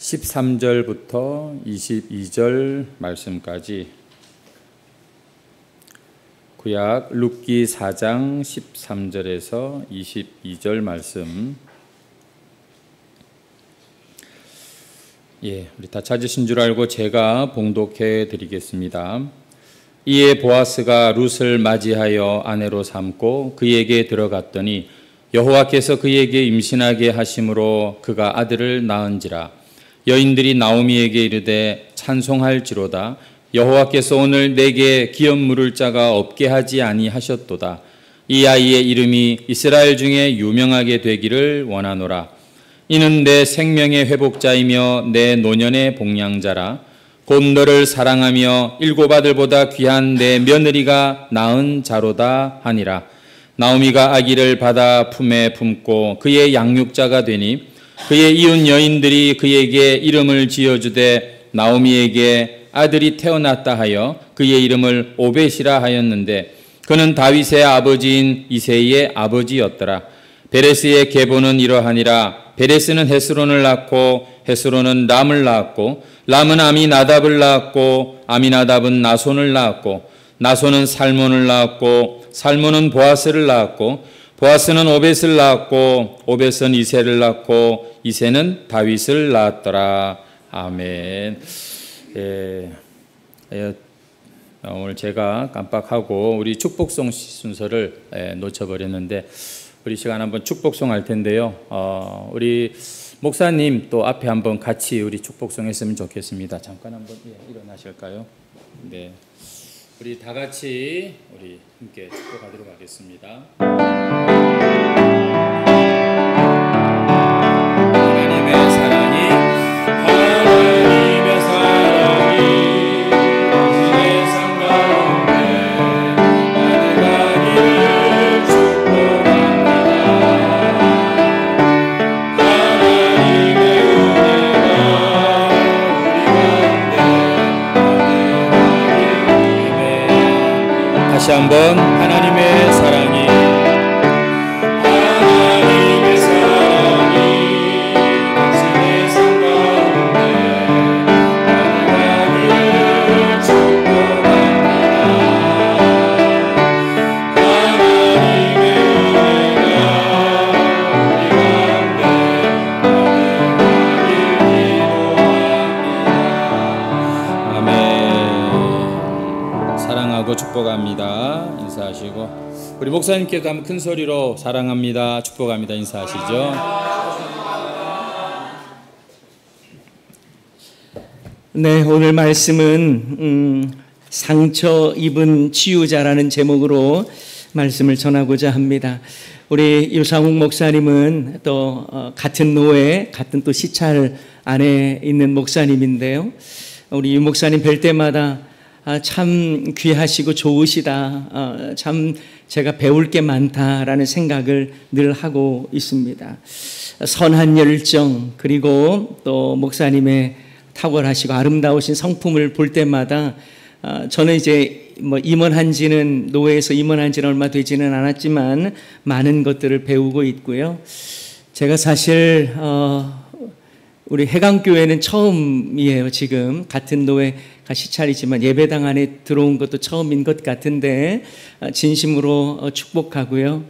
13절부터 22절 말씀까지 구약 룻기 4장 13절에서 22절 말씀. 우리 다 찾으신 줄 알고 제가 봉독해 드리겠습니다. 이에 보아스가 룻을 맞이하여 아내로 삼고 그에게 들어갔더니 여호와께서 그에게 임신하게 하심으로 그가 아들을 낳은지라. 여인들이 나오미에게 이르되 찬송할지로다. 여호와께서 오늘 내게 기업 물을 자가 없게 하지 아니하셨도다. 이 아이의 이름이 이스라엘 중에 유명하게 되기를 원하노라. 이는 내 생명의 회복자이며 내 노년의 복량자라. 곧 너를 사랑하며 일곱 아들보다 귀한 내 며느리가 낳은 자로다 하니라. 나오미가 아기를 받아 품에 품고 그의 양육자가 되니 그의 이웃 여인들이 그에게 이름을 지어주되 나오미에게 아들이 태어났다 하여 그의 이름을 오벳이라 하였는데 그는 다윗의 아버지인 이새의 아버지였더라. 베레스의 계보는 이러하니라. 베레스는 헤스론을 낳고 헤스론은 람을 낳았고 람은 아미나답을 낳았고 아미나답은 나손을 낳았고 나손은 살몬을 낳았고 살몬은 보아스를 낳았고 보아스는 오벳을 낳았고 오벳은 이새를 낳고 이새는 다윗을 낳았더라. 아멘. 오늘 제가 깜빡하고 우리 축복송 순서를 놓쳐버렸는데 우리 시간 한번 축복송 할 텐데요. 우리 목사님 또 앞에 한번 같이 우리 축복송 했으면 좋겠습니다. 잠깐 한번 일어나실까요? 네. 우리 다 같이 우리 함께 축복하도록 하겠습니다. 하나님의 사랑이 당신의 삶 가운데 가득하기를 축복합니다. 하나님의 은혜가 우리 가운데 다시 한번 하나님의 사랑이 당신의 삶 가운데 가득하기를 축복합니다. 하나님의 은혜가 우리 가운데 가득하기를 기도합니다. 아멘. 사랑하고 축복합니다. 인사하시고 우리 목사님께도 한번 큰 소리로 사랑합니다, 축복합니다 인사하시죠. 네, 오늘 말씀은 상처 입은 치유자라는 제목으로 말씀을 전하고자 합니다. 우리 유상욱 목사님은 또 같은 노회, 같은 또 시찰 안에 있는 목사님인데요. 우리 유 목사님 뵐 때마다 참 귀하시고 좋으시다. 참 제가 배울 게 많다라는 생각을 늘 하고 있습니다. 선한 열정, 그리고 또 목사님의 탁월하시고 아름다우신 성품을 볼 때마다 저는 이제 임원한 지는, 노회에서 임원한 지는 얼마 되지는 않았지만 많은 것들을 배우고 있고요. 제가 사실 우리 해강교회는 처음이에요. 지금 같은 노회가 시찰이지만 예배당 안에 들어온 것도 처음인 것 같은데 진심으로 축복하고요.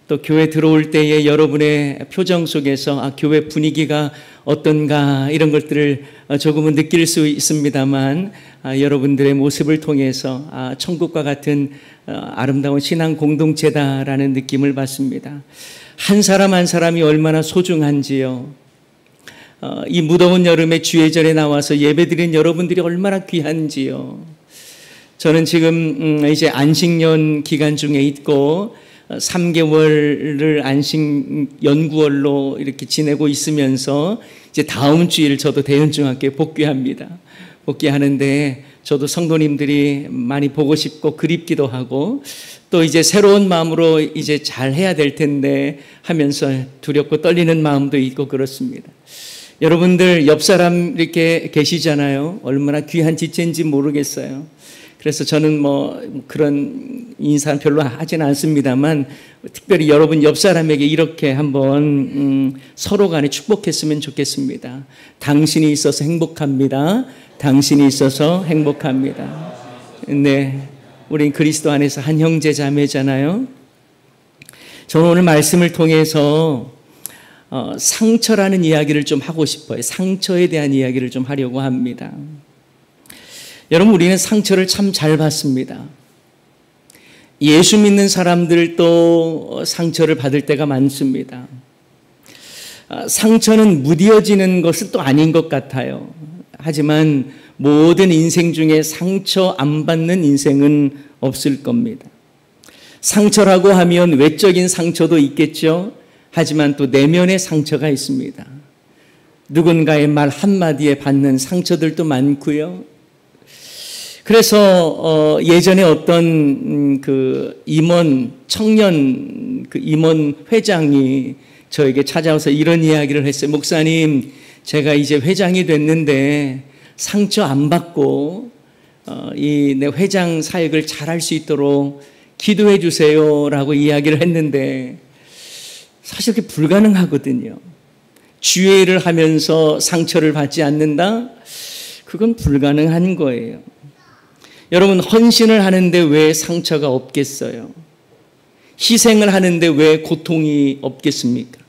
또 교회 들어올 때에 여러분의 표정 속에서 교회 분위기가 어떤가 이런 것들을 조금은 느낄 수 있습니다만 여러분들의 모습을 통해서 천국과 같은 아름다운 신앙 공동체다라는 느낌을 받습니다. 한 사람 한 사람이 얼마나 소중한지요. 이 무더운 여름에 주예절에 나와서 예배드린 여러분들이 얼마나 귀한지요. 저는 지금 이제 안식년 기간 중에 있고 3개월을 안식 연구월로 이렇게 지내고 있으면서 이제 다음 주일 저도 대연중학교에 복귀합니다. 복귀하는데 저도 성도님들이 많이 보고 싶고 그립기도 하고 또 이제 새로운 마음으로 이제 잘 해야 될 텐데 하면서 두렵고 떨리는 마음도 있고 그렇습니다. 여러분들 옆 사람 이렇게 계시잖아요. 얼마나 귀한 지체인지 모르겠어요. 그래서 저는 뭐 그런 인사는 별로 하지는 않습니다만 특별히 여러분 옆 사람에게 이렇게 한번 서로 간에 축복했으면 좋겠습니다. 당신이 있어서 행복합니다. 당신이 있어서 행복합니다. 네, 우린 그리스도 안에서 한 형제 자매잖아요. 저는 오늘 말씀을 통해서 상처라는 이야기를 좀 하고 싶어요. 상처에 대한 이야기를 좀 하려고 합니다. 여러분, 우리는 상처를 참 잘 받습니다. 예수 믿는 사람들도 상처를 받을 때가 많습니다. 상처는 무뎌지는 것은 또 아닌 것 같아요. 하지만 모든 인생 중에 상처 안 받는 인생은 없을 겁니다. 상처라고 하면 외적인 상처도 있겠죠. 하지만 또 내면의 상처가 있습니다. 누군가의 말 한마디에 받는 상처들도 많고요. 그래서 예전에 어떤 그 임원 청년 그 임원 회장이 저에게 찾아와서 이런 이야기를 했어요. 목사님, 제가 이제 회장이 됐는데 상처 안 받고 이 내 회장 사역을 잘할 수 있도록 기도해 주세요라고 이야기를 했는데 사실 그게 불가능하거든요. 주의를 하면서 상처를 받지 않는다? 그건 불가능한 거예요. 여러분, 헌신을 하는데 왜 상처가 없겠어요? 희생을 하는데 왜 고통이 없겠습니까?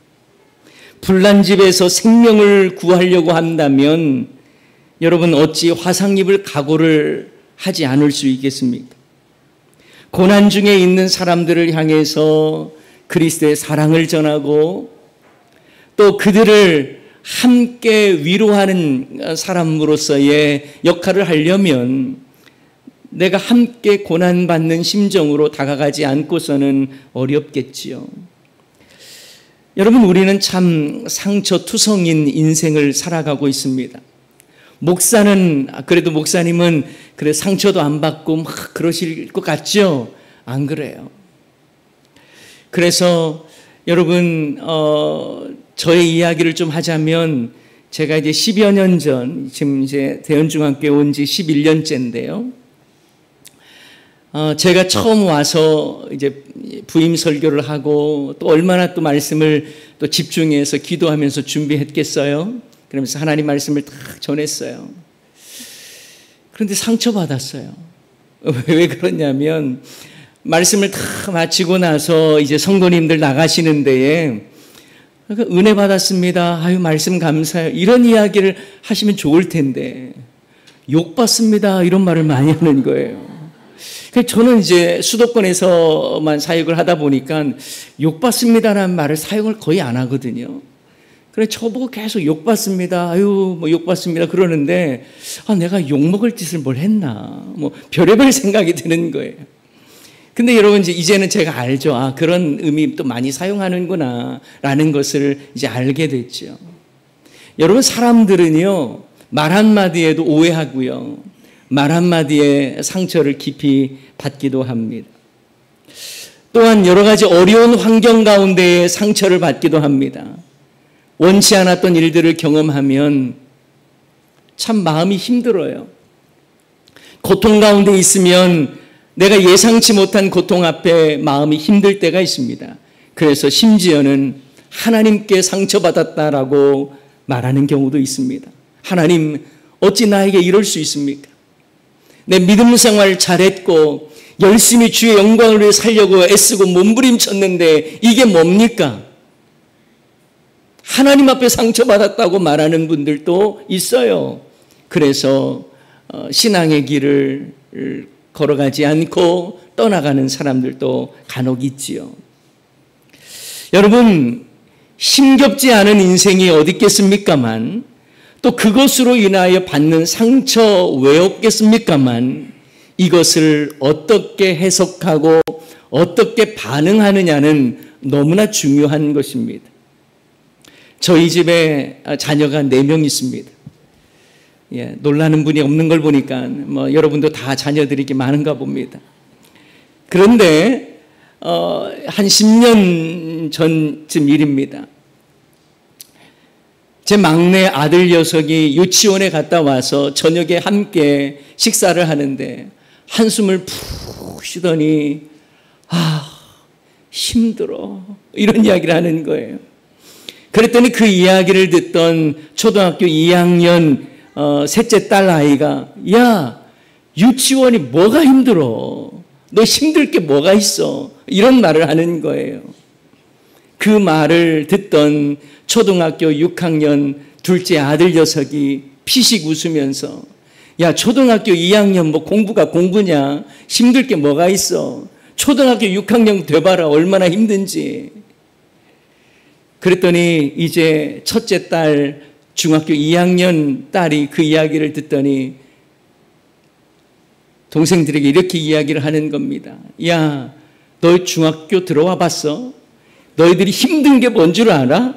불난 집에서 생명을 구하려고 한다면 여러분 어찌 화상 입을 각오를 하지 않을 수 있겠습니까? 고난 중에 있는 사람들을 향해서 그리스도의 사랑을 전하고 또 그들을 함께 위로하는 사람으로서의 역할을 하려면 내가 함께 고난받는 심정으로 다가가지 않고서는 어렵겠지요. 여러분, 우리는 참 상처투성인 인생을 살아가고 있습니다. 목사는, 그래도 목사님은 그래 상처도 안 받고 막 그러실 것 같죠? 안 그래요. 그래서 여러분, 저의 이야기를 좀 하자면 제가 이제 10여 년 전, 지금 이제 대연중학교에 온 지 11년째인데요. 제가 처음 와서 이제 부임 설교를 하고 또 얼마나 또 말씀을 또 집중해서 기도하면서 준비했겠어요? 그러면서 하나님 말씀을 다 전했어요. 그런데 상처받았어요. 왜 그러냐면 말씀을 다 마치고 나서 이제 성도님들 나가시는 데에 은혜 받았습니다. 아유, 말씀 감사해요. 이런 이야기를 하시면 좋을 텐데 욕 받습니다. 이런 말을 많이 하는 거예요. 저는 이제 수도권에서만 사역을 하다 보니까 욕받습니다라는 말을 사용을 거의 안 하거든요. 그래 저보고 계속 욕받습니다. 아유, 뭐 욕받습니다. 그러는데 내가 욕먹을 짓을 뭘 했나. 뭐 별의별 생각이 드는 거예요. 근데 여러분 이제는 제가 알죠. 그런 의미 또 많이 사용하는구나 라는 것을 이제 알게 됐죠. 여러분, 사람들은요 말 한마디에도 오해하고요. 말 한마디에 상처를 깊이 받기도 합니다. 또한 여러 가지 어려운 환경 가운데 상처를 받기도 합니다. 원치 않았던 일들을 경험하면 참 마음이 힘들어요. 고통 가운데 있으면 내가 예상치 못한 고통 앞에 마음이 힘들 때가 있습니다. 그래서 심지어는 하나님께 상처받았다라고 말하는 경우도 있습니다. 하나님, 어찌 나에게 이럴 수 있습니까? 내 믿음 생활 잘했고 열심히 주의 영광을 위해 살려고 애쓰고 몸부림쳤는데 이게 뭡니까? 하나님 앞에 상처받았다고 말하는 분들도 있어요. 그래서 신앙의 길을 걸어가지 않고 떠나가는 사람들도 간혹 있지요. 여러분, 힘겹지 않은 인생이 어디 있겠습니까만 또 그것으로 인하여 받는 상처 왜 없겠습니까만 이것을 어떻게 해석하고 어떻게 반응하느냐는 너무나 중요한 것입니다. 저희 집에 자녀가 4명 있습니다. 놀라는 분이 없는 걸 보니까 뭐 여러분도 다 자녀들이 이렇게 많은가 봅니다. 그런데 한 10년 전쯤 일입니다. 제 막내 아들 녀석이 유치원에 갔다 와서 저녁에 함께 식사를 하는데 한숨을 푹 쉬더니 힘들어 이런 이야기를 하는 거예요. 그랬더니 그 이야기를 듣던 초등학교 2학년 셋째 딸 아이가 야, 유치원이 뭐가 힘들어? 너 힘들 게 뭐가 있어? 이런 말을 하는 거예요. 그 말을 듣던 초등학교 6학년 둘째 아들 녀석이 피식 웃으면서 야, 초등학교 2학년 뭐 공부가 공부냐? 힘들 게 뭐가 있어? 초등학교 6학년 돼봐라 얼마나 힘든지. 그랬더니 이제 첫째 딸 중학교 2학년 딸이 그 이야기를 듣더니 동생들에게 이렇게 이야기를 하는 겁니다. 야, 너 중학교 들어와 봤어? 너희들이 힘든 게 뭔 줄 알아?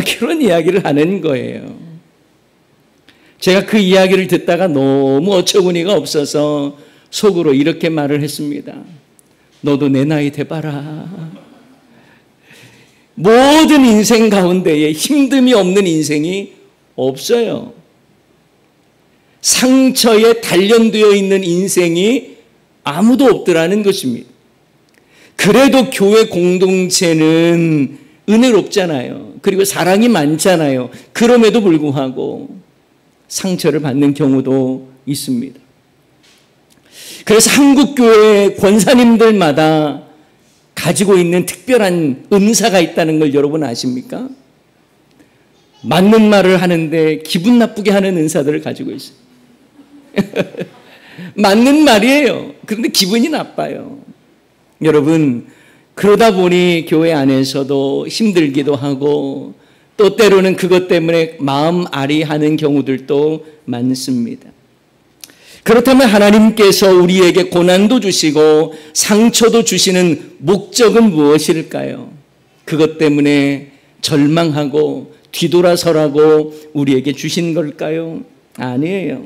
그런 이야기를 하는 거예요. 제가 그 이야기를 듣다가 너무 어처구니가 없어서 속으로 이렇게 말을 했습니다. 너도 내 나이 돼봐라. 모든 인생 가운데에 힘듦이 없는 인생이 없어요. 상처에 단련되어 있는 인생이 아무도 없더라는 것입니다. 그래도 교회 공동체는 은혜롭잖아요. 그리고 사랑이 많잖아요. 그럼에도 불구하고 상처를 받는 경우도 있습니다. 그래서 한국교회 권사님들마다 가지고 있는 특별한 은사가 있다는 걸 여러분 아십니까? 맞는 말을 하는데 기분 나쁘게 하는 은사들을 가지고 있어요. 맞는 말이에요. 그런데 기분이 나빠요. 여러분, 그러다 보니 교회 안에서도 힘들기도 하고 또 때로는 그것 때문에 마음 아리하는 경우들도 많습니다. 그렇다면 하나님께서 우리에게 고난도 주시고 상처도 주시는 목적은 무엇일까요? 그것 때문에 절망하고 뒤돌아서라고 우리에게 주신 걸까요? 아니에요.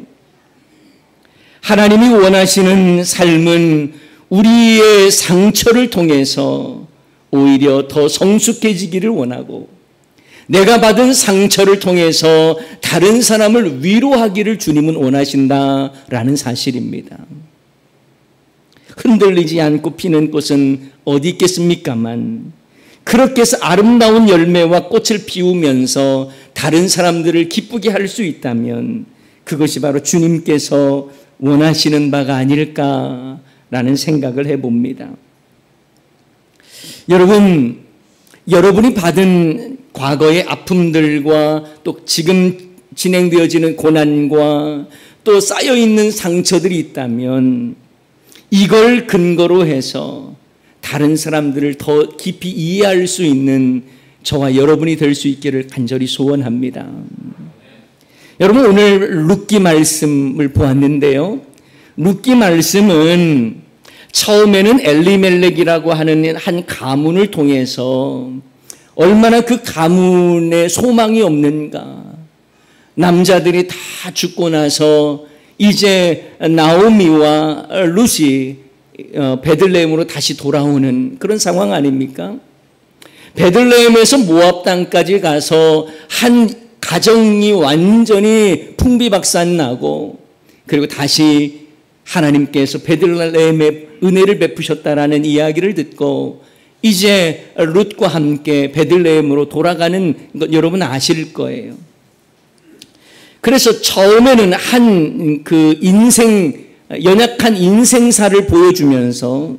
하나님이 원하시는 삶은 우리의 상처를 통해서 오히려 더 성숙해지기를 원하고 내가 받은 상처를 통해서 다른 사람을 위로하기를 주님은 원하신다라는 사실입니다. 흔들리지 않고 피는 꽃은 어디 있겠습니까만 그렇게 해서 아름다운 열매와 꽃을 피우면서 다른 사람들을 기쁘게 할 수 있다면 그것이 바로 주님께서 원하시는 바가 아닐까라는 생각을 해봅니다. 여러분이 받은 과거의 아픔들과 또 지금 진행되어지는 고난과 또 쌓여있는 상처들이 있다면 이걸 근거로 해서 다른 사람들을 더 깊이 이해할 수 있는 저와 여러분이 될 수 있기를 간절히 소원합니다. 여러분, 오늘 룻기 말씀을 보았는데요. 룻기 말씀은 처음에는 엘리멜렉이라고 하는 한 가문을 통해서 얼마나 그 가문에 소망이 없는가. 남자들이 다 죽고 나서 이제 나오미와 룻이 베들레헴으로 다시 돌아오는 그런 상황 아닙니까? 베들레헴에서 모압 땅까지 가서 한 가정이 완전히 풍비박산나고 그리고 다시 하나님께서 베들레헴에 은혜를 베푸셨다라는 이야기를 듣고 이제 룻과 함께 베들레헴으로 돌아가는 것 여러분 아실 거예요. 그래서 처음에는 한 그 연약한 인생사를 보여주면서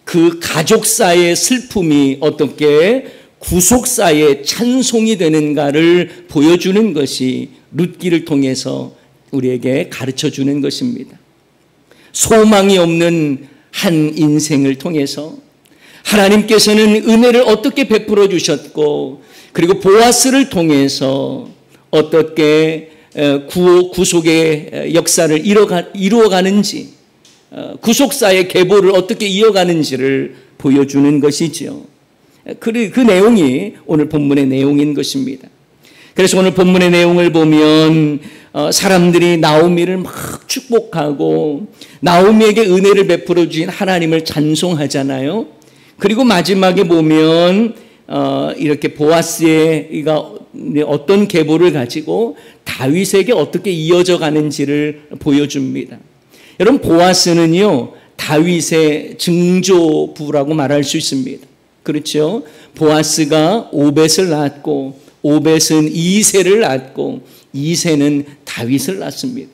그 가족사의 슬픔이 어떻게 구속사의 찬송이 되는가를 보여주는 것이 룻기를 통해서 우리에게 가르쳐주는 것입니다. 소망이 없는 한 인생을 통해서 하나님께서는 은혜를 어떻게 베풀어 주셨고 그리고 보아스를 통해서 어떻게 구속의 역사를 이루어가는지 구속사의 계보를 어떻게 이어가는지를 보여주는 것이죠. 그 내용이 오늘 본문의 내용인 것입니다. 그래서 오늘 본문의 내용을 보면 사람들이 나오미를 막 축복하고 나오미에게 은혜를 베풀어 주신 하나님을 찬송하잖아요. 그리고 마지막에 보면 이렇게 보아스가 어떤 계보를 가지고 다윗에게 어떻게 이어져 가는지를 보여줍니다. 여러분, 보아스는요, 다윗의 증조부라고 말할 수 있습니다. 그렇죠? 보아스가 오벳을 낳았고, 오벳은 이새를 낳았고, 이새는 다윗을 낳습니다.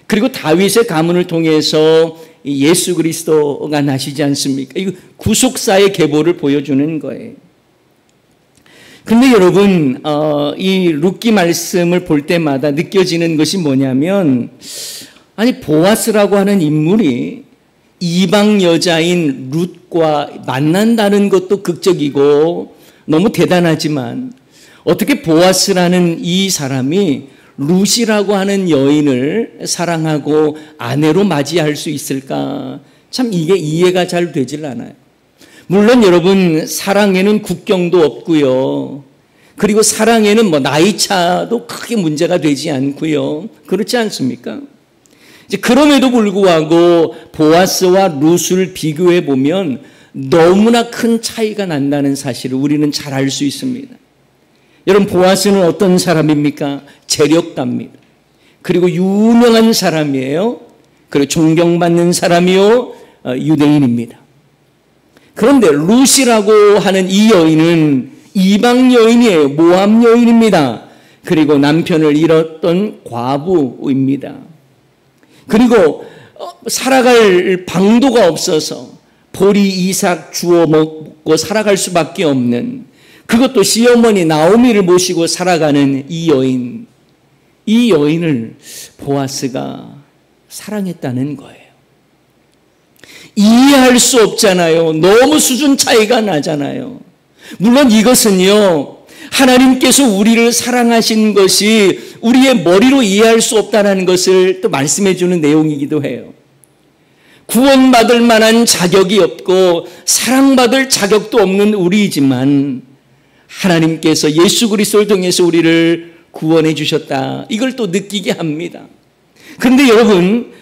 그리고 다윗의 가문을 통해서 예수 그리스도가 나시지 않습니까? 이 구속사의 계보를 보여주는 거예요. 그런데 여러분, 이 룻기 말씀을 볼 때마다 느껴지는 것이 뭐냐면, 아니, 보아스라고 하는 인물이 이방 여자인 룻과 만난다는 것도 극적이고 너무 대단하지만, 어떻게 보아스라는 이 사람이 룻이라고 하는 여인을 사랑하고 아내로 맞이할 수 있을까? 참 이게 이해가 잘 되질 않아요. 물론 여러분, 사랑에는 국경도 없고요. 그리고 사랑에는 뭐 나이 차도 크게 문제가 되지 않고요. 그렇지 않습니까? 이제 그럼에도 불구하고 보아스와 룻을 비교해 보면 너무나 큰 차이가 난다는 사실을 우리는 잘 알 수 있습니다. 여러분, 보아스는 어떤 사람입니까? 재력가입니다. 그리고 유명한 사람이에요. 그리고 존경받는 사람이요, 유대인입니다. 그런데 룻이라고 하는 이 여인은 이방 여인이에요. 모압 여인입니다. 그리고 남편을 잃었던 과부입니다. 그리고 살아갈 방도가 없어서 보리 이삭 주워 먹고 살아갈 수밖에 없는, 그것도 시어머니 나오미를 모시고 살아가는 이 여인, 이 여인을 보아스가 사랑했다는 거예요. 이해할 수 없잖아요. 너무 수준 차이가 나잖아요. 물론 이것은요, 하나님께서 우리를 사랑하신 것이 우리의 머리로 이해할 수 없다는 것을 또 말씀해 주는 내용이기도 해요. 구원받을 만한 자격이 없고 사랑받을 자격도 없는 우리이지만 하나님께서 예수 그리스도를 통해서 우리를 구원해 주셨다. 이걸 또 느끼게 합니다. 그런데 여러분,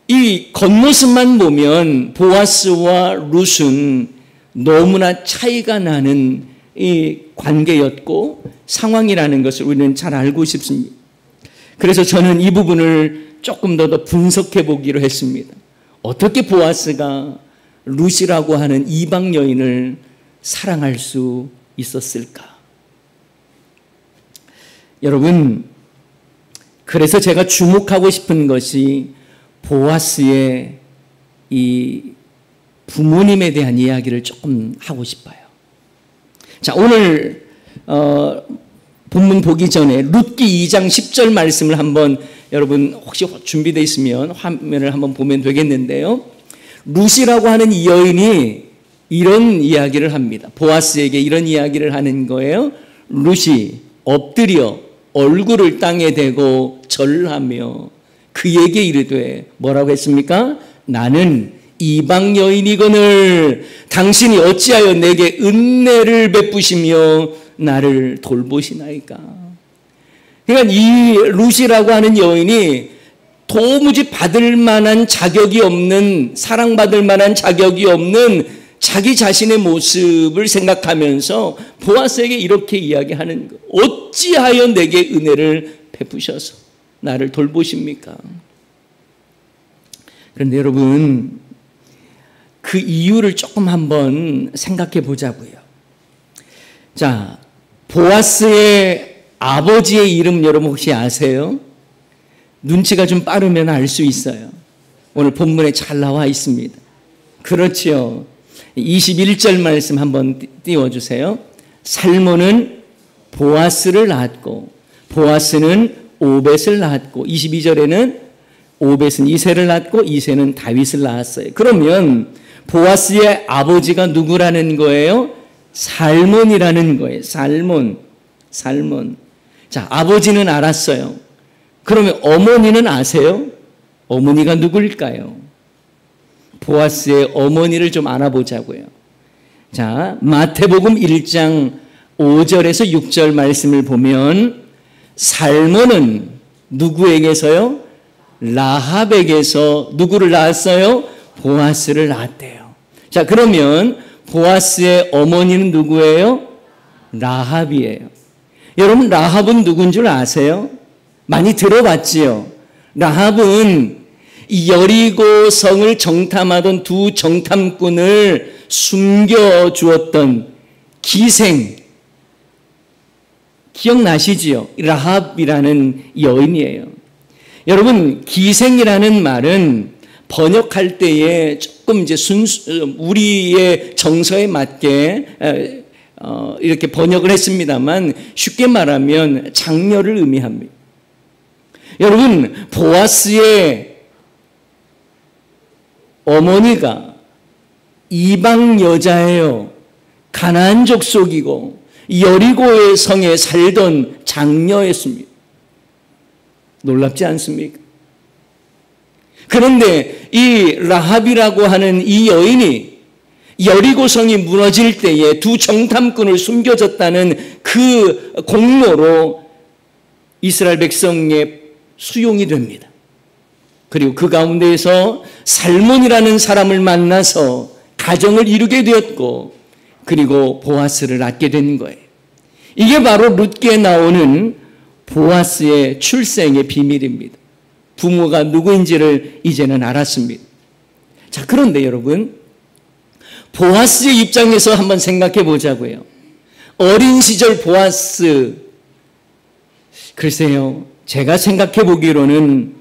이 겉모습만 보면 보아스와 룻은 너무나 차이가 나는 이 관계였고 상황이라는 것을 우리는 잘 알고 싶습니다. 그래서 저는 이 부분을 조금 더 분석해 보기로 했습니다. 어떻게 보아스가 룻이라고 하는 이방 여인을 사랑할 수 있었을까? 여러분, 그래서 제가 주목하고 싶은 것이 보아스의 이 부모님에 대한 이야기를 조금 하고 싶어요. 자, 오늘 본문 보기 전에 룻기 2장 10절 말씀을 한번 여러분 혹시 준비되어 있으면 화면을 한번 보면 되겠는데요. 룻이라고 하는 이 여인이 이런 이야기를 합니다. 보아스에게 이런 이야기를 하는 거예요. 룻이 엎드려 얼굴을 땅에 대고 절하며 그에게 이르되 뭐라고 했습니까? 나는 이방 여인이거늘 당신이 어찌하여 내게 은혜를 베푸시며 나를 돌보시나이까. 그러니까 이 룻이라고 하는 여인이 도무지 받을 만한 자격이 없는, 사랑받을 만한 자격이 없는 자기 자신의 모습을 생각하면서 보아스에게 이렇게 이야기하는 거. 어찌하여 내게 은혜를 베푸셔서 나를 돌보십니까? 그런데 여러분, 그 이유를 조금 한번 생각해 보자고요. 자, 보아스의 아버지의 이름 여러분 혹시 아세요? 눈치가 좀 빠르면 알 수 있어요. 오늘 본문에 잘 나와 있습니다. 그렇죠. 21절 말씀 한번 띄워주세요. 살몬은 보아스를 낳았고 보아스는 오벳을 낳았고 22절에는 오벳은 이새를 낳았고 이새는 다윗을 낳았어요. 그러면 보아스의 아버지가 누구라는 거예요? 살몬이라는 거예요. 살몬. 자, 아버지는 알았어요. 그러면 어머니는 아세요? 어머니가 누구일까요? 보아스의 어머니를 좀 알아보자고요. 자, 마태복음 1장 5절에서 6절 말씀을 보면 살몬은 누구에게서요? 라합에게서 누구를 낳았어요? 보아스를 낳았대요. 자, 그러면 보아스의 어머니는 누구예요? 라합이에요. 여러분, 라합은 누군 줄 아세요? 많이 들어봤지요? 라합은 이 여리고 성을 정탐하던 두 정탐꾼을 숨겨주었던 기생, 기억나시지요? 라합이라는 여인이에요. 여러분, 기생이라는 말은 번역할 때에 조금 이제 우리의 정서에 맞게 이렇게 번역을 했습니다만 쉽게 말하면 장녀를 의미합니다. 여러분, 보아스의 어머니가 이방 여자예요. 가나안 족속이고 여리고의 성에 살던 장녀였습니다. 놀랍지 않습니까? 그런데 이 라합이라고 하는 이 여인이 여리고성이 무너질 때에 두 정탐꾼을 숨겨졌다는 그 공로로 이스라엘 백성에 수용이 됩니다. 그리고 그 가운데에서 살몬이라는 사람을 만나서 가정을 이루게 되었고, 그리고 보아스를 낳게 된 거예요. 이게 바로 룻기에 나오는 보아스의 출생의 비밀입니다. 부모가 누구인지를 이제는 알았습니다. 자, 그런데 여러분, 보아스의 입장에서 한번 생각해 보자고요. 어린 시절 보아스, 글쎄요, 제가 생각해 보기로는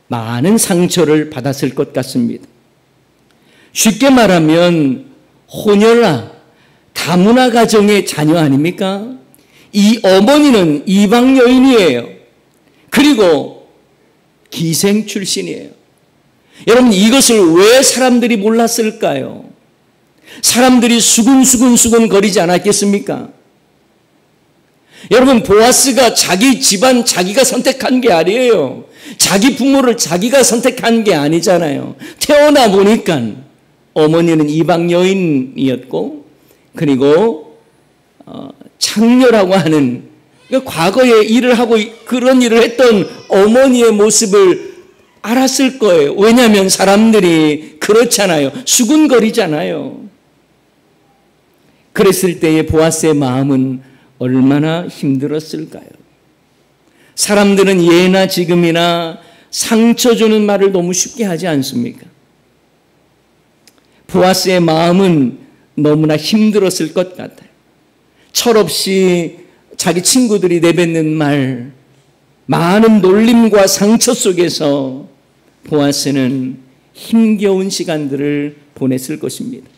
많은 상처를 받았을 것 같습니다. 쉽게 말하면 혼혈아, 다문화 가정의 자녀 아닙니까? 이 어머니는 이방 여인이에요. 그리고 기생 출신이에요. 여러분, 이것을 왜 사람들이 몰랐을까요? 사람들이 수근수근 거리지 않았겠습니까? 여러분, 보아스가 자기 집안 자기가 선택한 게 아니에요. 자기 부모를 자기가 선택한 게 아니잖아요. 태어나 보니까 어머니는 이방 여인이었고, 그리고 창녀라고 하는 과거에 일을 하고 그런 일을 했던 어머니의 모습을 알았을 거예요. 왜냐하면 사람들이 그렇잖아요. 수군거리잖아요. 그랬을 때의 보아스의 마음은 얼마나 힘들었을까요? 사람들은 예나 지금이나 상처 주는 말을 너무 쉽게 하지 않습니까? 보아스의 마음은 너무나 힘들었을 것 같아요. 철없이 자기 친구들이 내뱉는 말, 많은 놀림과 상처 속에서 보아스는 힘겨운 시간들을 보냈을 것입니다.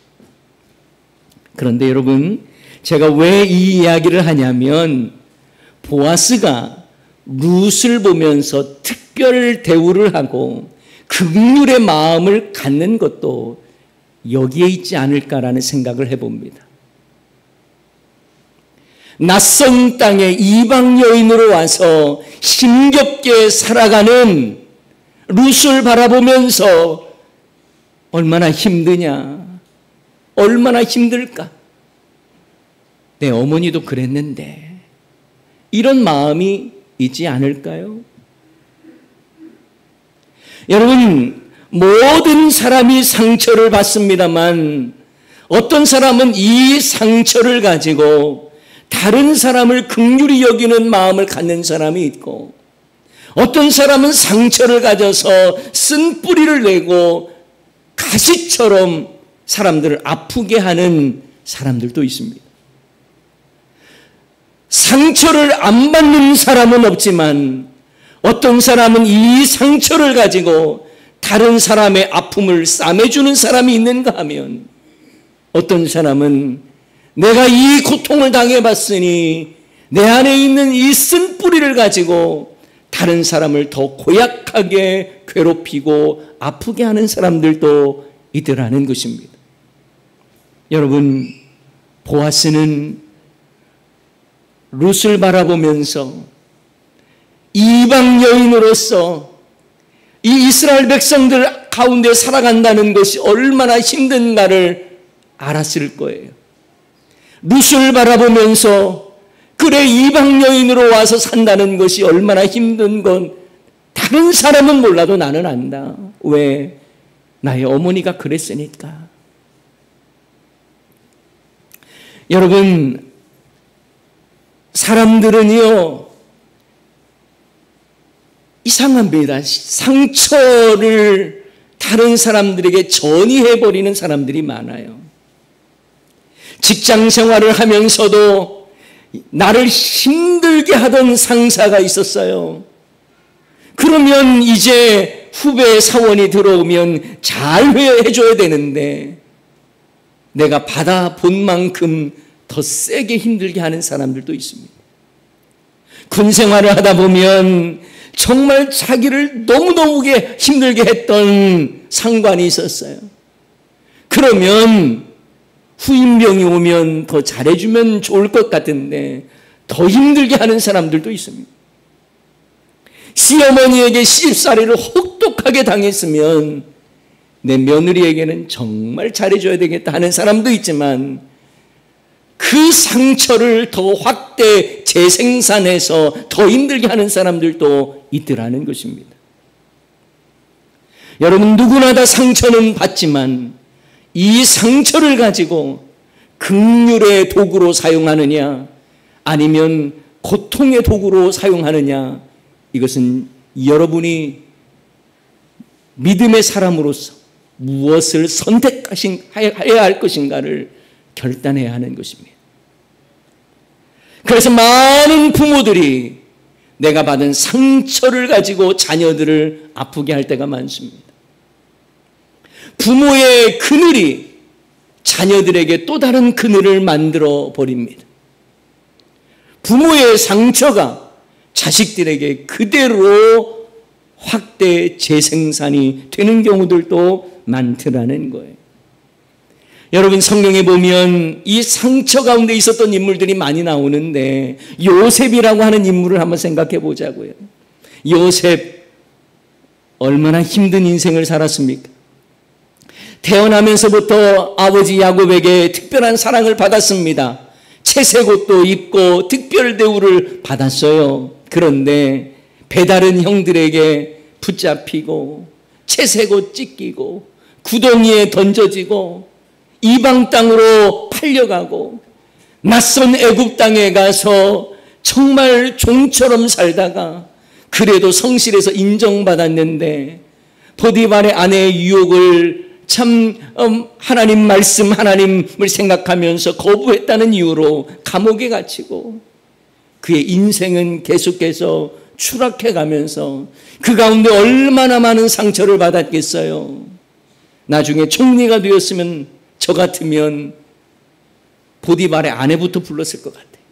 그런데 여러분, 제가 왜 이 이야기를 하냐면 보아스가 룻을 보면서 특별 대우를 하고 긍휼의 마음을 갖는 것도 여기에 있지 않을까라는 생각을 해봅니다. 낯선 땅에 이방 여인으로 와서 힘겹게 살아가는 룻을 바라보면서 얼마나 힘드냐, 얼마나 힘들까. 내 어머니도 그랬는데, 이런 마음이 있지 않을까요? 여러분, 모든 사람이 상처를 받습니다만 어떤 사람은 이 상처를 가지고 다른 사람을 긍휼히 여기는 마음을 갖는 사람이 있고, 어떤 사람은 상처를 가져서 쓴 뿌리를 내고 가시처럼 사람들을 아프게 하는 사람들도 있습니다. 상처를 안 받는 사람은 없지만 어떤 사람은 이 상처를 가지고 다른 사람의 아픔을 싸매주는 사람이 있는가 하면, 어떤 사람은 내가 이 고통을 당해봤으니 내 안에 있는 이 쓴 뿌리를 가지고 다른 사람을 더 고약하게 괴롭히고 아프게 하는 사람들도 있더라는 것입니다. 여러분, 보아스는 룻을 바라보면서 이방 여인으로서 이 이스라엘 백성들 가운데 살아간다는 것이 얼마나 힘든가를 알았을 거예요. 룻을 바라보면서 그래, 이방 여인으로 와서 산다는 것이 얼마나 힘든 건 다른 사람은 몰라도 나는 안다. 왜? 나의 어머니가 그랬으니까. 여러분, 사람들은요, 이상합니다. 상처를 다른 사람들에게 전이해버리는 사람들이 많아요. 직장 생활을 하면서도 나를 힘들게 하던 상사가 있었어요. 그러면 이제 후배 사원이 들어오면 잘 회해줘야 되는데 내가 받아본 만큼 더 세게 힘들게 하는 사람들도 있습니다. 군 생활을 하다 보면 정말 자기를 너무너무 힘들게 했던 상관이 있었어요. 그러면 후임병이 오면 더 잘해주면 좋을 것 같은데 더 힘들게 하는 사람들도 있습니다. 시어머니에게 시집살이를 혹독하게 당했으면 내 며느리에게는 정말 잘해줘야 되겠다 하는 사람도 있지만 그 상처를 더 확대 재생산해서 더 힘들게 하는 사람들도 있더라는 것입니다. 여러분, 누구나 다 상처는 받지만 이 상처를 가지고 긍휼의 도구로 사용하느냐 아니면 고통의 도구로 사용하느냐, 이것은 여러분이 믿음의 사람으로서 무엇을 선택해야 할 것인가를 결단해야 하는 것입니다. 그래서 많은 부모들이 내가 받은 상처를 가지고 자녀들을 아프게 할 때가 많습니다. 부모의 그늘이 자녀들에게 또 다른 그늘을 만들어 버립니다. 부모의 상처가 자식들에게 그대로 확대 재생산이 되는 경우들도 많더라는 거예요. 여러분, 성경에 보면 이 상처 가운데 있었던 인물들이 많이 나오는데 요셉이라고 하는 인물을 한번 생각해 보자고요. 요셉 얼마나 힘든 인생을 살았습니까? 태어나면서부터 아버지 야곱에게 특별한 사랑을 받았습니다. 채색 옷도 입고 특별 대우를 받았어요. 그런데 배다른 형들에게 붙잡히고 채색 옷 찢기고 구덩이에 던져지고 이방 땅으로 팔려가고 낯선 애굽 땅에 가서 정말 종처럼 살다가 그래도 성실해서 인정받았는데 보디발의 아내의 유혹을 참 하나님 말씀, 하나님을 생각하면서 거부했다는 이유로 감옥에 갇히고 그의 인생은 계속해서 추락해가면서 그 가운데 얼마나 많은 상처를 받았겠어요. 나중에 총리가 되었으면 저 같으면 보디발의 아내부터 불렀을 것 같아요.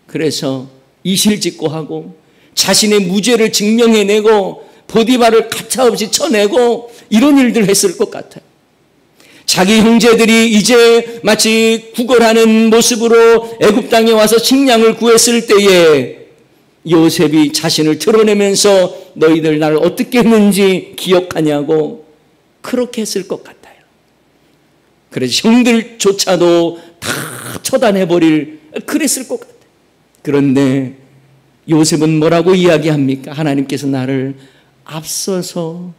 그래서 이실직고하고 자신의 무죄를 증명해내고 보디발을 가차없이 쳐내고 이런 일들을 했을 것 같아요. 자기 형제들이 이제 마치 구걸하는 모습으로 애굽 땅에 와서 식량을 구했을 때에 요셉이 자신을 드러내면서 너희들 나를 어떻게 했는지 기억하냐고 그렇게 했을 것 같아요. 그래서 형들조차도 다 처단해버릴 그랬을 것 같아요. 그런데 요셉은 뭐라고 이야기합니까? 하나님께서 나를 앞서서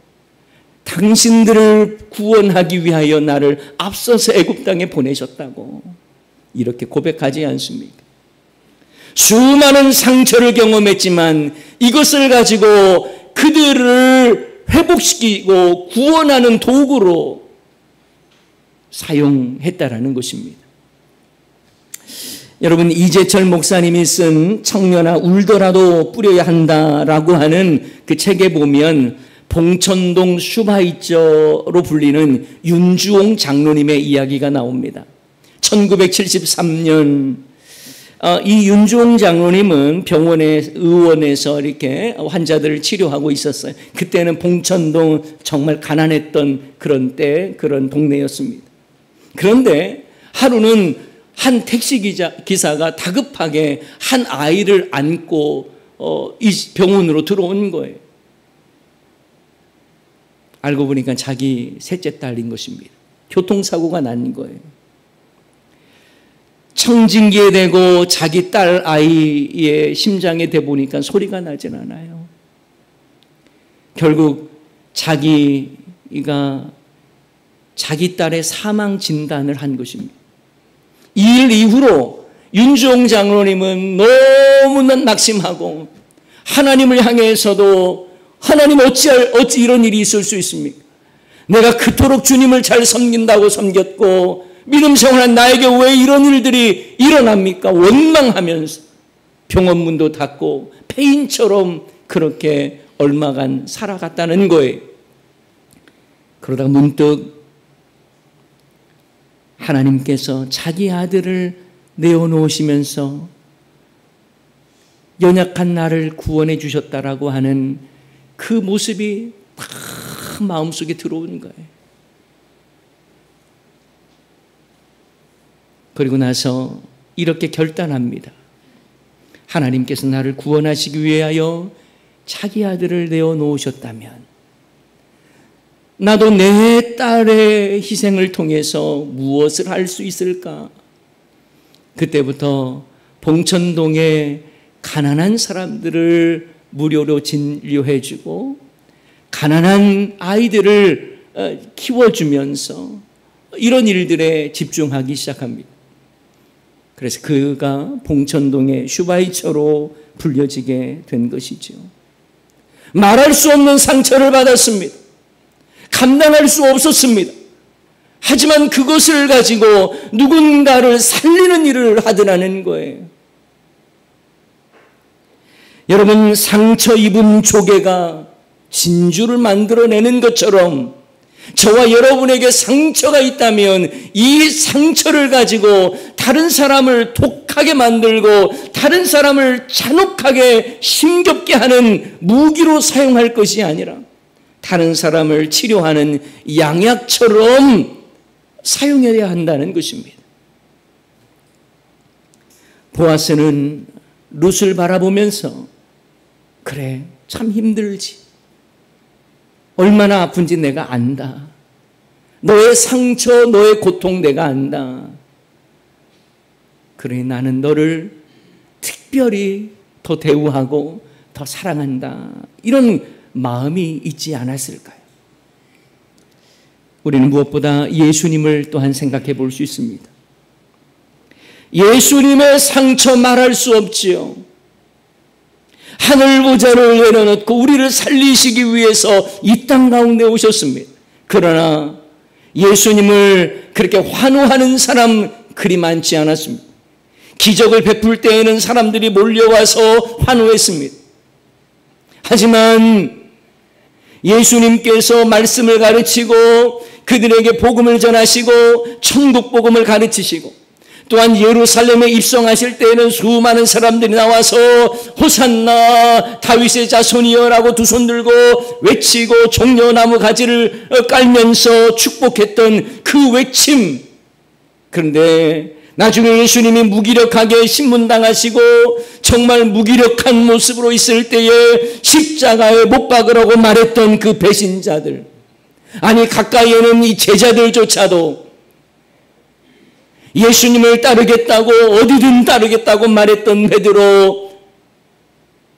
당신들을 구원하기 위하여 나를 앞서서 애굽 땅에 보내셨다고 이렇게 고백하지 않습니까? 수많은 상처를 경험했지만 이것을 가지고 그들을 회복시키고 구원하는 도구로 사용했다라는 것입니다. 여러분, 이재철 목사님이 쓴 청년아 울더라도 뿌려야 한다라고 하는 그 책에 보면 봉천동 슈바이처로 불리는 윤주홍 장로님의 이야기가 나옵니다. 1973년 이 윤주홍 장로님은 병원의 의원에서 이렇게 환자들을 치료하고 있었어요. 그때는 봉천동 정말 가난했던 그런 때 그런 동네였습니다. 그런데 하루는 한 택시 기사가 다급하게 한 아이를 안고 이 병원으로 들어온 거예요. 알고 보니까 자기 셋째 딸인 것입니다. 교통사고가 난 거예요. 청진기에 대고 자기 딸 아이의 심장에 대보니까 소리가 나질 않아요. 결국 자기가 자기 딸의 사망 진단을 한 것입니다. 이 일 이후로 윤주홍 장로님은 너무나 낙심하고 하나님을 향해서도 하나님 어찌 이런 일이 있을 수 있습니까? 내가 그토록 주님을 잘 섬긴다고 섬겼고 믿음 생활한 나에게 왜 이런 일들이 일어납니까? 원망하면서 병원문도 닫고 폐인처럼 그렇게 얼마간 살아갔다는 거예요. 그러다가 문득 하나님께서 자기 아들을 내어놓으시면서 연약한 나를 구원해 주셨다라고 하는 그 모습이 다 마음속에 들어오는 거예요. 그리고 나서 이렇게 결단합니다. 하나님께서 나를 구원하시기 위하여 자기 아들을 내어놓으셨다면 나도 내 딸의 희생을 통해서 무엇을 할 수 있을까? 그때부터 봉천동에 가난한 사람들을 무료로 진료해주고 가난한 아이들을 키워주면서 이런 일들에 집중하기 시작합니다. 그래서 그가 봉천동의 슈바이처로 불려지게 된 것이죠. 말할 수 없는 상처를 받았습니다. 감당할 수 없었습니다. 하지만 그것을 가지고 누군가를 살리는 일을 하더라는 거예요. 여러분, 상처 입은 조개가 진주를 만들어내는 것처럼 저와 여러분에게 상처가 있다면 이 상처를 가지고 다른 사람을 독하게 만들고 다른 사람을 잔혹하게 힘겹게 하는 무기로 사용할 것이 아니라 다른 사람을 치료하는 양약처럼 사용해야 한다는 것입니다. 보아스는 룻을 바라보면서 그래, 참 힘들지. 얼마나 아픈지 내가 안다. 너의 상처, 너의 고통 내가 안다. 그래, 나는 너를 특별히 더 대우하고 더 사랑한다. 이런 마음이 있지 않았을까요? 우리는 무엇보다 예수님을 또한 생각해 볼 수 있습니다. 예수님의 상처 말할 수 없지요. 하늘 보좌를 내려놓고 우리를 살리시기 위해서 이 땅 가운데 오셨습니다. 그러나 예수님을 그렇게 환호하는 사람 그리 많지 않았습니다. 기적을 베풀 때에는 사람들이 몰려와서 환호했습니다. 하지만 예수님께서 말씀을 가르치고 그들에게 복음을 전하시고 천국 복음을 가르치시고 또한 예루살렘에 입성하실 때에는 수많은 사람들이 나와서 호산나 다윗의 자손이여라고 두 손 들고 외치고 종려나무 가지를 깔면서 축복했던 그 외침. 그런데 나중에 예수님이 무기력하게 신문당하시고 정말 무기력한 모습으로 있을 때에 십자가에 못 박으라고 말했던 그 배신자들, 아니 가까이에는 이 제자들조차도 예수님을 따르겠다고 어디든 따르겠다고 말했던 베드로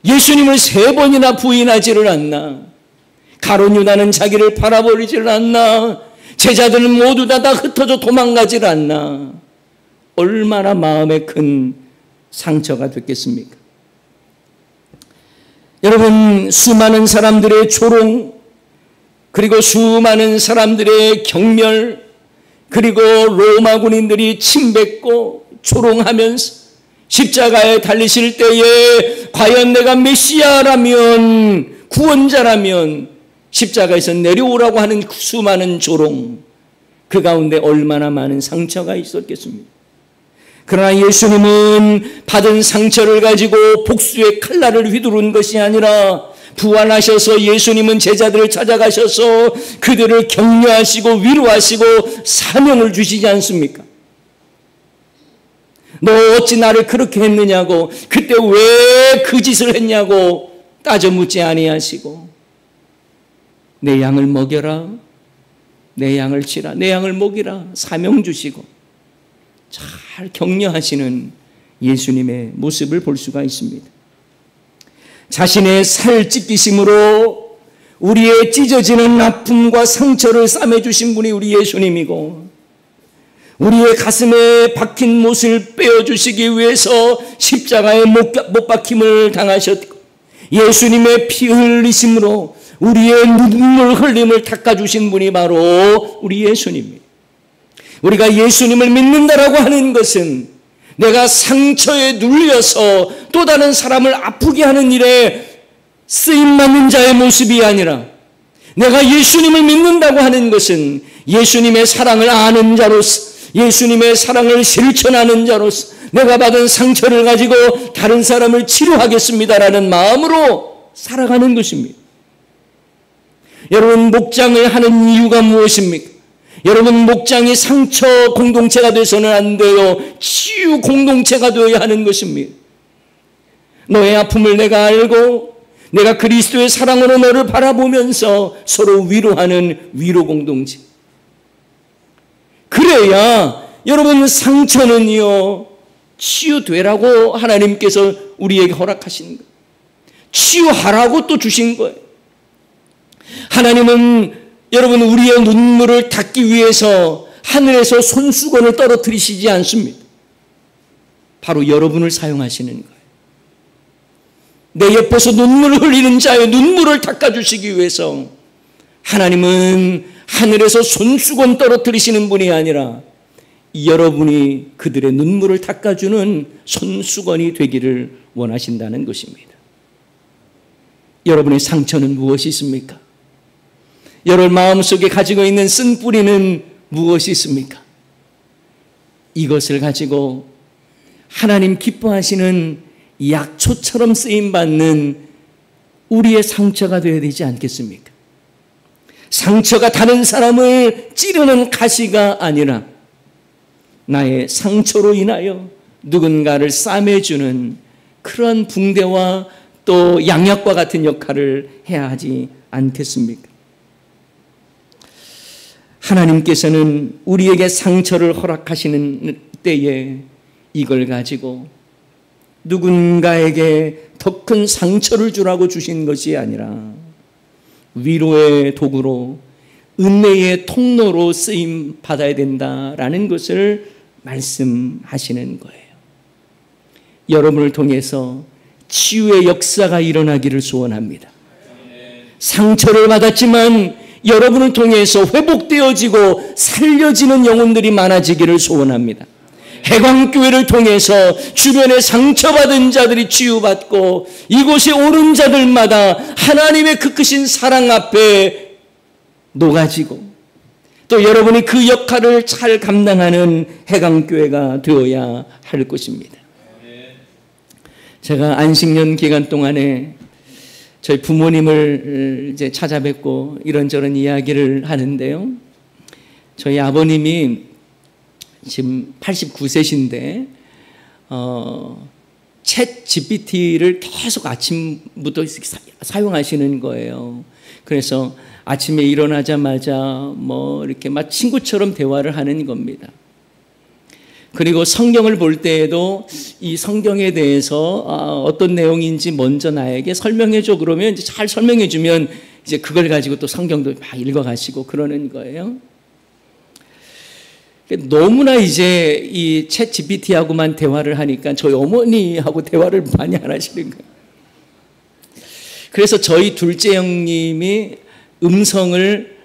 예수님을 3번이나 부인하지를 않나. 가룟 유다는 자기를 팔아버리지를 않나. 제자들은 모두 다 흩어져 도망가지를 않나. 얼마나 마음에 큰 상처가 됐겠습니까? 여러분, 수많은 사람들의 조롱, 그리고 수많은 사람들의 경멸, 그리고 로마 군인들이 침뱉고 조롱하면서 십자가에 달리실 때에 과연 내가 메시아라면, 구원자라면 십자가에서 내려오라고 하는 수많은 조롱, 그 가운데 얼마나 많은 상처가 있었겠습니까? 그러나 예수님은 받은 상처를 가지고 복수의 칼날을 휘두른 것이 아니라 부활하셔서 예수님은 제자들을 찾아가셔서 그들을 격려하시고 위로하시고 사명을 주시지 않습니까? 너 어찌 나를 그렇게 했느냐고, 그때 왜 그 짓을 했냐고 따져 묻지 아니하시고, 내 양을 먹여라, 내 양을 치라, 내 양을 먹이라 사명 주시고 잘 격려하시는 예수님의 모습을 볼 수가 있습니다. 자신의 살 찢기심으로 우리의 찢어지는 아픔과 상처를 싸매주신 분이 우리 예수님이고, 우리의 가슴에 박힌 못을 빼어주시기 위해서 십자가에 못 박힘을 당하셨고, 예수님의 피 흘리심으로 우리의 눈물 흘림을 닦아주신 분이 바로 우리 예수님입니다. 우리가 예수님을 믿는다라고 하는 것은 내가 상처에 눌려서 또 다른 사람을 아프게 하는 일에 쓰임받는 자의 모습이 아니라, 내가 예수님을 믿는다고 하는 것은 예수님의 사랑을 아는 자로서, 예수님의 사랑을 실천하는 자로서 내가 받은 상처를 가지고 다른 사람을 치료하겠습니다라는 마음으로 살아가는 것입니다. 여러분, 목장을 하는 이유가 무엇입니까? 여러분, 목장이 상처 공동체가 돼서는 안 돼요. 치유 공동체가 되어야 하는 것입니다. 너의 아픔을 내가 알고 내가 그리스도의 사랑으로 너를 바라보면서 서로 위로하는 위로 공동체. 그래야 여러분, 상처는요 치유되라고 하나님께서 우리에게 허락하신 거예요. 치유하라고 또 주신 거예요. 하나님은 여러분, 우리의 눈물을 닦기 위해서 하늘에서 손수건을 떨어뜨리시지 않습니다. 바로 여러분을 사용하시는 거예요. 내 옆에서 눈물을 흘리는 자의 눈물을 닦아주시기 위해서 하나님은 하늘에서 손수건 떨어뜨리시는 분이 아니라 여러분이 그들의 눈물을 닦아주는 손수건이 되기를 원하신다는 것입니다. 여러분의 상처는 무엇이 있습니까? 여러분 마음속에 가지고 있는 쓴뿌리는 무엇이 있습니까? 이것을 가지고 하나님 기뻐하시는 약초처럼 쓰임받는 우리의 상처가 되어야 되지 않겠습니까? 상처가 다른 사람을 찌르는 가시가 아니라 나의 상처로 인하여 누군가를 싸매주는 그런 붕대와 또 양약과 같은 역할을 해야 하지 않겠습니까? 하나님께서는 우리에게 상처를 허락하시는 때에 이걸 가지고 누군가에게 더 큰 상처를 주라고 주신 것이 아니라 위로의 도구로, 은혜의 통로로 쓰임 받아야 된다라는 것을 말씀하시는 거예요. 여러분을 통해서 치유의 역사가 일어나기를 소원합니다. 상처를 받았지만 여러분을 통해서 회복되어지고 살려지는 영혼들이 많아지기를 소원합니다. 해광교회를 통해서 주변에 상처받은 자들이 치유받고 이곳에 오는 자들마다 하나님의 그 크신 사랑 앞에 녹아지고 또 여러분이 그 역할을 잘 감당하는 해광교회가 되어야 할 것입니다. 제가 안식년 기간 동안에 저희 부모님을 이제 찾아뵙고 이런저런 이야기를 하는데요. 저희 아버님이 지금 89세신데 챗 GPT를 계속 아침부터 사용하시는 거예요. 그래서 아침에 일어나자마자 뭐 이렇게 막 친구처럼 대화를 하는 겁니다. 그리고 성경을 볼 때에도 이 성경에 대해서 어떤 내용인지 먼저 나에게 설명해 줘. 그러면 이제 잘 설명해 주면 이제 그걸 가지고 또 성경도 막 읽어 가시고 그러는 거예요. 너무나 이제 이 챗 GPT하고만 대화를 하니까 저희 어머니하고 대화를 많이 안 하시는 거예요. 그래서 저희 둘째 형님이 음성을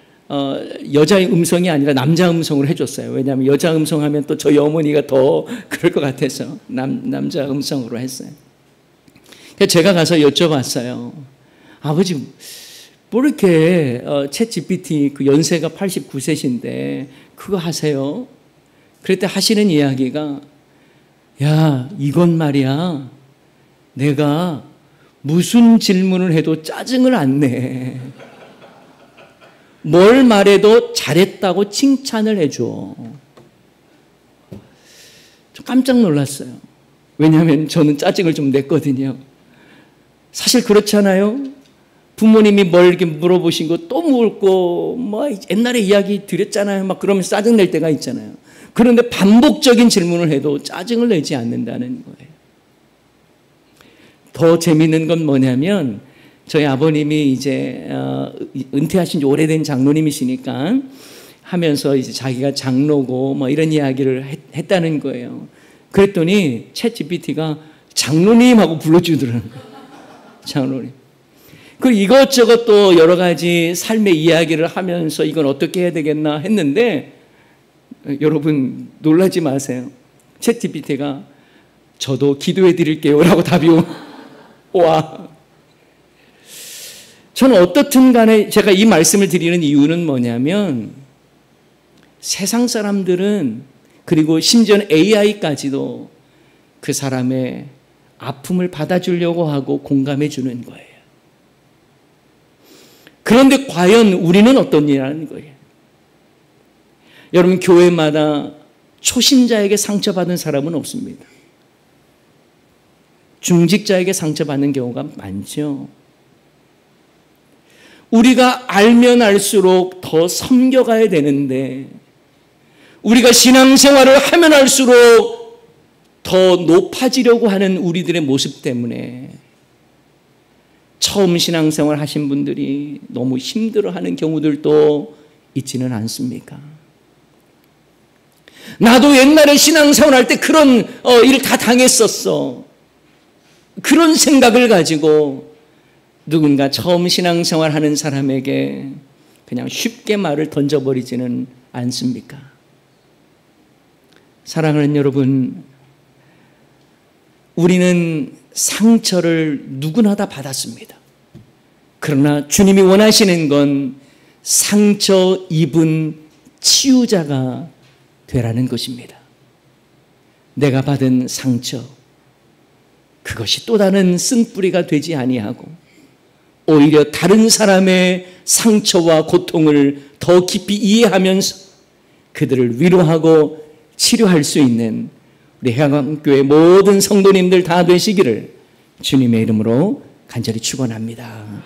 여자의 음성이 아니라 남자 음성으로 해줬어요. 왜냐하면 여자 음성 하면 또 저희 어머니가 더 그럴 것 같아서 남자 음성으로 했어요. 그래서 제가 가서 여쭤봤어요. 아버지, 뭐 이렇게 챗 GPT 그 연세가 89세신데 그거 하세요? 그럴 때 하시는 이야기가, 야, 이건 말이야, 내가 무슨 질문을 해도 짜증을 안 내. 뭘 말해도 잘했다고 칭찬을 해줘. 좀 깜짝 놀랐어요. 왜냐하면 저는 짜증을 좀 냈거든요. 사실 그렇잖아요. 부모님이 뭘 이렇게 물어보신 거 또 묻고, 뭐 옛날에 이야기 드렸잖아요. 막 그러면서 짜증 낼 때가 있잖아요. 그런데 반복적인 질문을 해도 짜증을 내지 않는다는 거예요. 더 재미있는 건 뭐냐면 저희 아버님이 이제 은퇴하신 지 오래된 장로님이시니까 하면서 이제 자기가 장로고 뭐 이런 이야기를 했다는 거예요. 그랬더니 챗 GPT가 장로님하고 불러주더라고요. 장로님. 그 이것저것 또 여러 가지 삶의 이야기를 하면서 이건 어떻게 해야 되겠나 했는데 여러분 놀라지 마세요. 챗GPT가 저도 기도해 드릴게요 라고 답이 와. 저는 어떻든 간에 제가 이 말씀을 드리는 이유는 뭐냐면 세상 사람들은 그리고 심지어는 AI까지도 그 사람의 아픔을 받아주려고 하고 공감해 주는 거예요. 그런데 과연 우리는 어떤 일이라는 거예요? 여러분 교회마다 초신자에게 상처받은 사람은 없습니다. 중직자에게 상처받는 경우가 많죠. 우리가 알면 알수록 더 섬겨가야 되는데 우리가 신앙생활을 하면 할수록 더 높아지려고 하는 우리들의 모습 때문에 처음 신앙생활 하신 분들이 너무 힘들어하는 경우들도 있지는 않습니까? 나도 옛날에 신앙생활 할 때 그런 일을 다 당했었어. 그런 생각을 가지고 누군가 처음 신앙생활 하는 사람에게 그냥 쉽게 말을 던져버리지는 않습니까? 사랑하는 여러분, 우리는 상처를 누구나 다 받았습니다. 그러나 주님이 원하시는 건 상처 입은 치유자가 되라는 것입니다. 내가 받은 상처, 그것이 또 다른 쓴뿌리가 되지 아니하고 오히려 다른 사람의 상처와 고통을 더 깊이 이해하면서 그들을 위로하고 치료할 수 있는 우리 해강교회 모든 성도님들 다 되시기를 주님의 이름으로 간절히 축원합니다.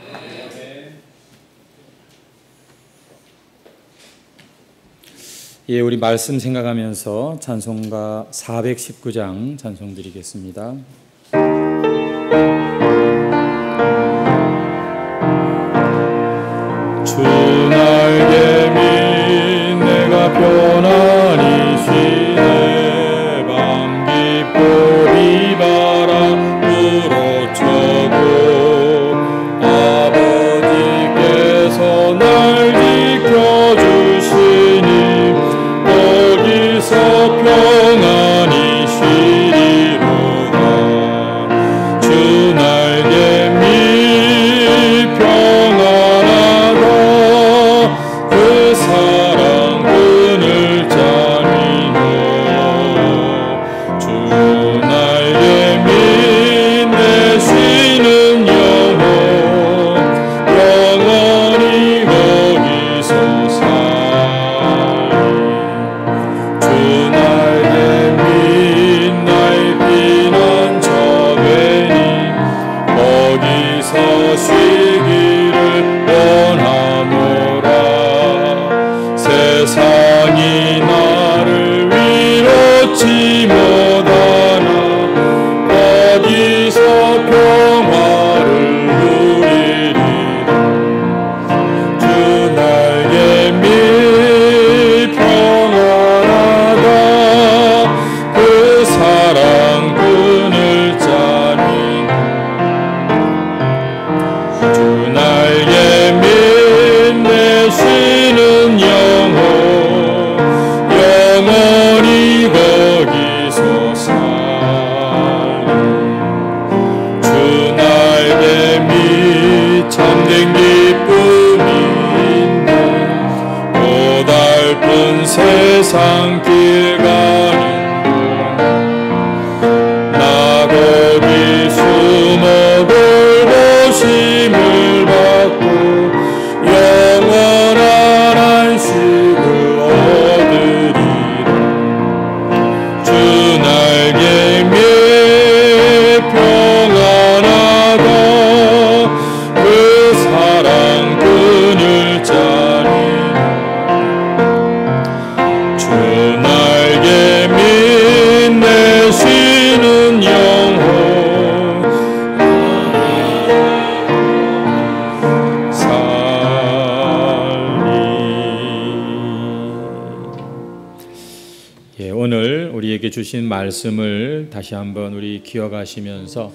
예, 우리 말씀 생각하면서 찬송가 419장 찬송 드리겠습니다. 주 날개 밑 내가 편안히 쉬네 밤 깊고 비바람으로 쳐도 아버지께서 날 지켜주시니 거기서 평안히 쉬리로다. 주 날개 밑 평안하다. 그 사랑 그늘 짜리노. 주 날개 밑 내 쉬는 영혼 영원히 거기서 살리. 주 날개 밑 나의 피난 저배니 거기서 쉬기를 원하노라. 세상이 나를 위로치 못하나 거기서 평화를 누리리라. 주 날개 밑 평안하다. 그 사랑 그늘 짜리니. 주 날개 밑 내 쉬는 영혼 영원히 거기서 살리. 주 날개 밑 참된 기쁨이 있네. 고달픈 세상 길 가는 나 거기 숨어 돌보심을 받고 영원한 안식을 얻으리라. 주 날개 밑 평안하다. 그 사랑 그늘 짜리니. 주 날개 밑 내 쉬는 영혼 살리. 예, 오늘 우리에게 주신 말씀을 다시 한번 우리 기억하시면서